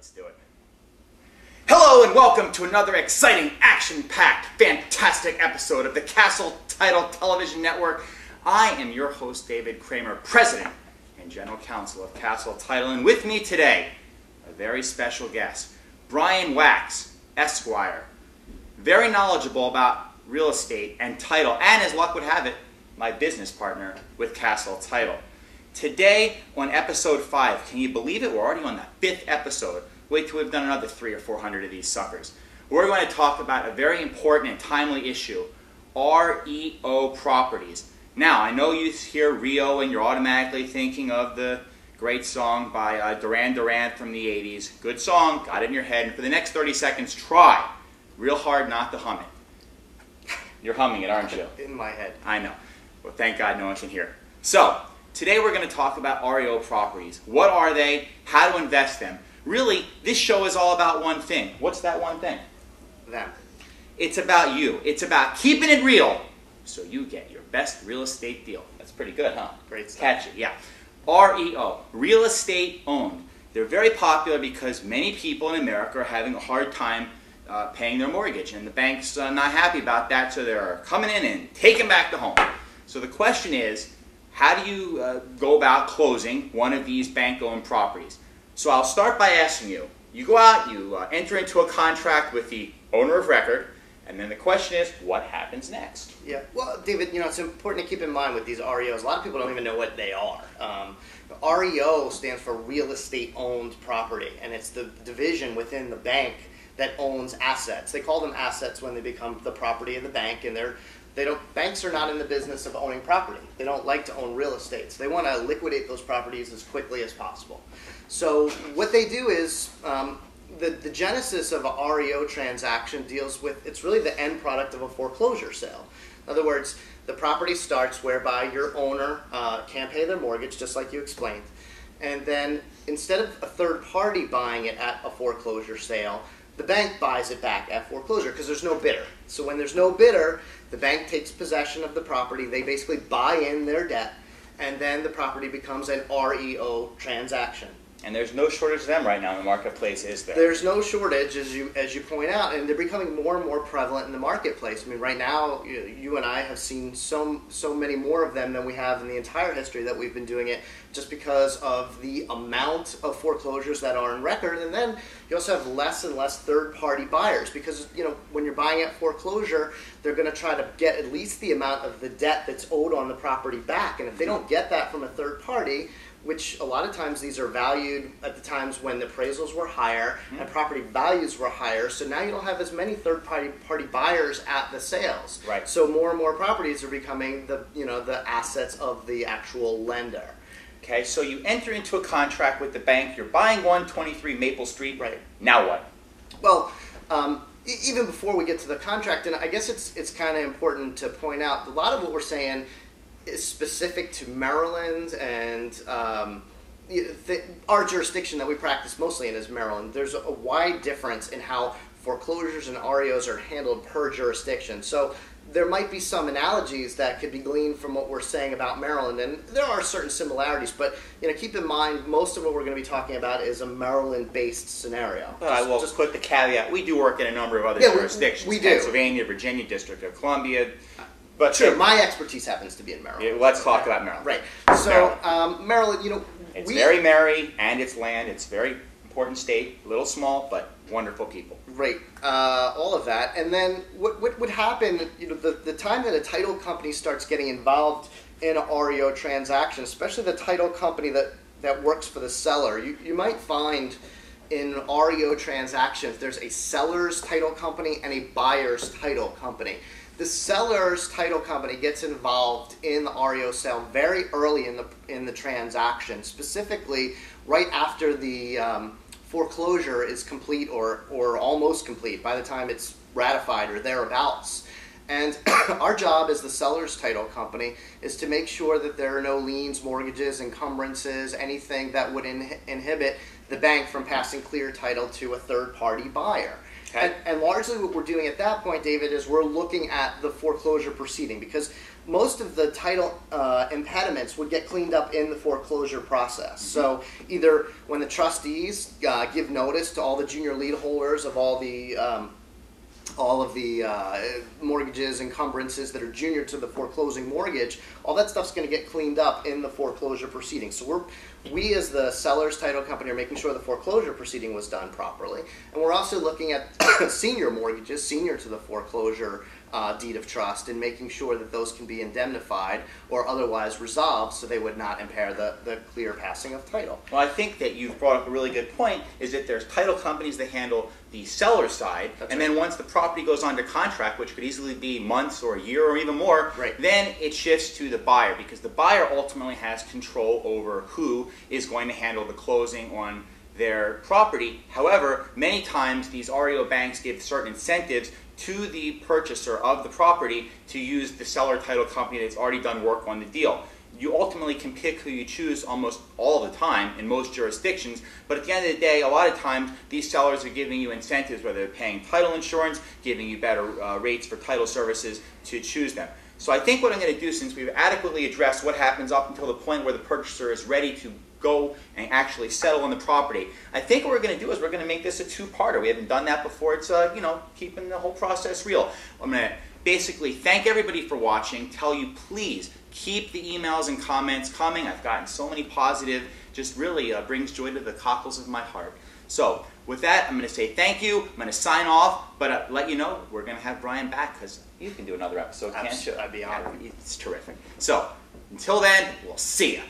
Let's do it. Hello and welcome to another exciting, action-packed, fantastic episode of the Castle Title Television Network. I am your host, David Kramer, President and General Counsel of Castle Title, and with me today, a very special guest, Brian Wax, Esquire, very knowledgeable about real estate and title, and as luck would have it, my business partner with Castle Title. Today on episode 5, can you believe it? We're already on the 5th episode. Wait till we've done another 300 or 400 of these suckers. We're going to talk about a very important and timely issue, REO properties. Now, I know you hear REO and you're automatically thinking of the great song by Duran Duran from the 80s. Good song, got it in your head, and for the next 30 seconds, try real hard not to hum it. You're humming it, aren't you? In my head. I know. Well, thank God no one can hear. So, today we're going to talk about REO properties. What are they? How to invest them? Really, this show is all about one thing. What's that one thing? Them. It's about you. It's about keeping it real so you get your best real estate deal. That's pretty good, huh? Great stuff. Catch it, yeah. REO, real estate owned. They're very popular because many people in America are having a hard time paying their mortgage, and the bank's not happy about that, so they're coming in and taking back the home. So the question is, how do you go about closing one of these bank-owned properties? So I'll start by asking you. You go out, you enter into a contract with the owner of record, and then the question is, what happens next? Yeah, well, David, it's important to keep in mind with these REOs, a lot of people don't even know what they are. REO stands for real estate owned property, and it's the division within the bank that owns assets. They call them assets when they become the property of the bank, and banks are not in the business of owning property. They don't like to own real estate. So they want to liquidate those properties as quickly as possible. So what they do is, the genesis of a REO transaction deals with, it's really the end product of a foreclosure sale. In other words, the property starts whereby your owner can't pay their mortgage, just like you explained. And then instead of a third party buying it at a foreclosure sale, the bank buys it back at foreclosure because there's no bidder. So when there's no bidder, the bank takes possession of the property. They basically buy in their debt, and then the property becomes an REO transaction. And there's no shortage of them right now in the marketplace, is there? There's no shortage, as you point out, and they're becoming more and more prevalent in the marketplace. I mean, right now, you and I have seen so many more of them than we have in the entire history that we've been doing it, just because of the amount of foreclosures that are in record. And then you also have less and less third-party buyers, because when you're buying at foreclosure, they're going to try to get at least the amount of the debt that's owed on the property back. And if they don't get that from a third party, which a lot of times these are valued at the times when the appraisals were higher and property values were higher, so now you don't have as many third-party buyers at the sales. Right. So more and more properties are becoming the assets of the actual lender. Okay, so you enter into a contract with the bank. You're buying 123 Maple Street. Right. Now what? Well, even before we get to the contract, and I guess it's kind of important to point out, a lot of what we're saying is specific to Maryland and our jurisdiction that we practice mostly in is Maryland. There's a wide difference in how foreclosures and REOs are handled per jurisdiction. So there might be some analogies that could be gleaned from what we're saying about Maryland, and there are certain similarities, but keep in mind most of what we're going to be talking about is a Maryland-based scenario. I will just put the caveat, we do work in a number of other jurisdictions. We do. Pennsylvania, Virginia, District of Columbia. But sure, my expertise happens to be in Maryland. Yeah, let's talk about Maryland. Right. So Maryland, it's very merry, and its land. It's a very important state, a little small, but wonderful people. Right. All of that, and then what would happen? The time that a title company starts getting involved in a REO transaction, especially the title company that works for the seller, you might find in REO transactions there's a seller's title company and a buyer's title company. The seller's title company gets involved in the REO sale very early in the transaction, specifically right after the foreclosure is complete or almost complete, by the time it's ratified or thereabouts. And our job as the seller's title company is to make sure that there are no liens, mortgages, encumbrances, anything that would inhibit the bank from passing clear title to a third-party buyer. Okay. And largely what we're doing at that point, David, is we're looking at the foreclosure proceeding, because most of the title impediments would get cleaned up in the foreclosure process. So either when the trustees give notice to all the junior lien holders of all of the mortgages, encumbrances that are junior to the foreclosing mortgage, all that stuff's going to get cleaned up in the foreclosure proceeding. So we as the seller's title company are making sure the foreclosure proceeding was done properly. And we're also looking at senior mortgages, senior to the foreclosure deed of trust, and making sure that those can be indemnified or otherwise resolved so they would not impair the clear passing of title. Well, I think that you've brought up a really good point, is that there's title companies that handle the seller side, and then once the property goes under contract, which could easily be months or a year or even more, then it shifts to the buyer, because the buyer ultimately has control over who is going to handle the closing on their property. However, many times these REO banks give certain incentives to the purchaser of the property to use the seller title company that's already done work on the deal. You ultimately can pick who you choose almost all the time in most jurisdictions, but at the end of the day, a lot of times these sellers are giving you incentives, whether they're paying title insurance, giving you better rates for title services, to choose them. So I think what I'm going to do, since we've adequately addressed what happens up until the point where the purchaser is ready to go and actually settle on the property, I think what we're going to do is we're going to make this a two-parter. We haven't done that before. It's keeping the whole process real. I'm going to basically thank everybody for watching. Tell you, please keep the emails and comments coming. I've gotten so many positive, just really brings joy to the cockles of my heart. So with that, I'm going to say thank you. I'm going to sign off, but let you know we're going to have Brian back, because you can do another episode, can't you? I'd be honored. It's terrific. So until then, we'll see you.